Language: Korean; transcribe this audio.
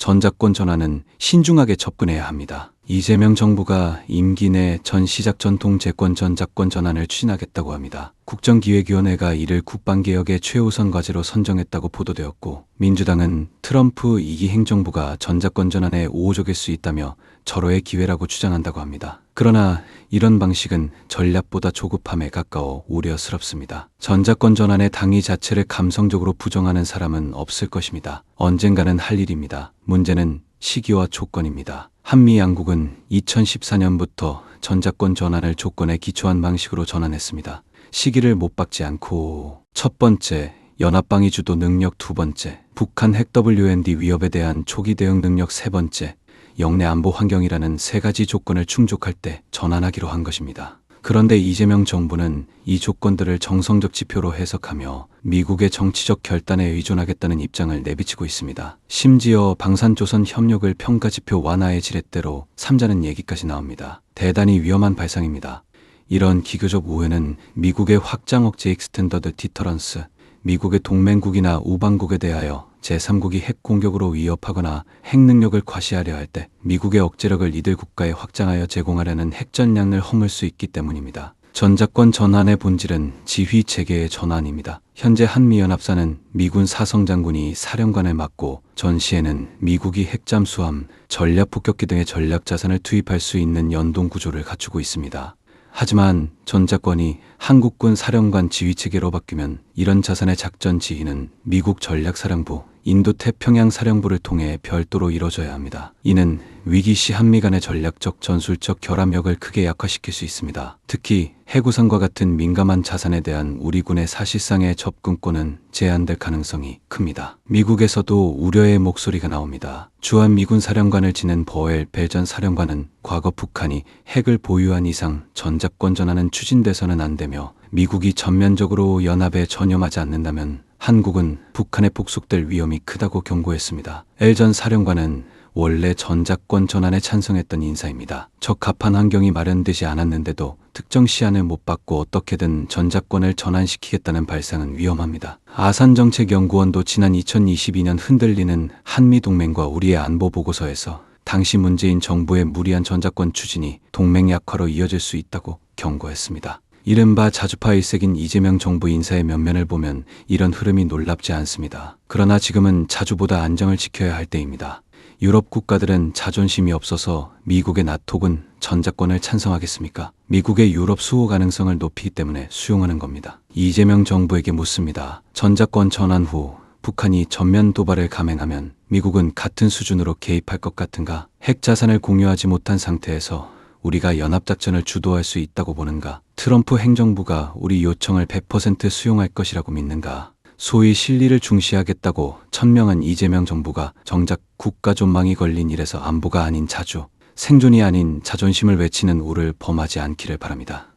전작권 전환은 신중하게 접근해야 합니다. 이재명 정부가 임기 내 전 시작 전통 재권 전작권 전환을 추진하겠다고 합니다. 국정기획위원회가 이를 국방개혁의 최우선 과제로 선정했다고 보도되었고, 민주당은 트럼프 2기 행정부가 전작권 전환에 오호적일 수 있다며 절호의 기회라고 주장한다고 합니다. 그러나 이런 방식은 전략보다 조급함에 가까워 우려스럽습니다. 전작권 전환의 당위 자체를 감성적으로 부정하는 사람은 없을 것입니다. 언젠가는 할 일입니다. 문제는 시기와 조건입니다. 한미 양국은 2014년부터 전작권 전환을 조건에 기초한 방식으로 전환했습니다. 시기를 못 박지 않고 첫 번째, 연합방위 주도 능력 두 번째, 북한 핵 WMD 위협에 대한 초기 대응 능력 세 번째, 영내 안보 환경이라는 세 가지 조건을 충족할 때 전환하기로 한 것입니다. 그런데 이재명 정부는 이 조건들을 정성적 지표로 해석하며 미국의 정치적 결단에 의존하겠다는 입장을 내비치고 있습니다. 심지어 방산조선 협력을 평가지표 완화의 지렛대로 삼자는 얘기까지 나옵니다. 대단히 위험한 발상입니다. 이런 기교적 우회는 미국의 확장 억제 익스텐더드 디터런스, 미국의 동맹국이나 우방국에 대하여 제3국이 핵 공격으로 위협하거나 핵 능력을 과시하려 할 때 미국의 억제력을 이들 국가에 확장하여 제공하려는 핵전략을 허물 수 있기 때문입니다. 전작권 전환의 본질은 지휘 체계의 전환입니다. 현재 한미연합사는 미군 사성장군이 사령관을 맡고 전시에는 미국이 핵잠수함, 전략폭격기 등의 전략자산을 투입할 수 있는 연동구조를 갖추고 있습니다. 하지만 전작권이 한국군 사령관 지휘체계로 바뀌면 이런 자산의 작전 지휘는 미국 전략사령부, 인도태평양 사령부를 통해 별도로 이뤄져야 합니다. 이는 위기 시 한미 간의 전략적, 전술적 결합력을 크게 약화시킬 수 있습니다. 특히 해구상과 같은 민감한 자산에 대한 우리 군의 사실상의 접근권은 제한될 가능성이 큽니다. 미국에서도 우려의 목소리가 나옵니다. 주한미군 사령관을 지낸 버웰 벨전 사령관은 과거 북한이 핵을 보유한 이상 전작권 전환은 추진돼서는 안 되며 미국이 전면적으로 연합에 전념하지 않는다면 한국은 북한에 복속될 위험이 크다고 경고했습니다. 전 사령관은 원래 전작권 전환에 찬성했던 인사입니다. 적합한 환경이 마련되지 않았는데도 특정 시한을 못 받고 어떻게든 전작권을 전환시키겠다는 발상은 위험합니다. 아산정책연구원도 지난 2022년 흔들리는 한미동맹과 우리의 안보보고서에서 당시 문재인 정부의 무리한 전작권 추진이 동맹 약화로 이어질 수 있다고 경고했습니다. 이른바 자주파 일색인 이재명 정부 인사의 면면을 보면 이런 흐름이 놀랍지 않습니다. 그러나 지금은 자주보다 안정을 지켜야 할 때입니다. 유럽 국가들은 자존심이 없어서 미국의 나토군 전작권을 찬성하겠습니까? 미국의 유럽 수호 가능성을 높이기 때문에 수용하는 겁니다. 이재명 정부에게 묻습니다. 전작권 전환 후 북한이 전면 도발을 감행하면 미국은 같은 수준으로 개입할 것 같은가? 핵 자산을 공유하지 못한 상태에서 우리가 연합작전을 주도할 수 있다고 보는가? 트럼프 행정부가 우리 요청을 100% 수용할 것이라고 믿는가? 소위 실리를 중시하겠다고 천명한 이재명 정부가 정작 국가 존망이 걸린 일에서 안보가 아닌 자주, 생존이 아닌 자존심을 외치는 우를 범하지 않기를 바랍니다.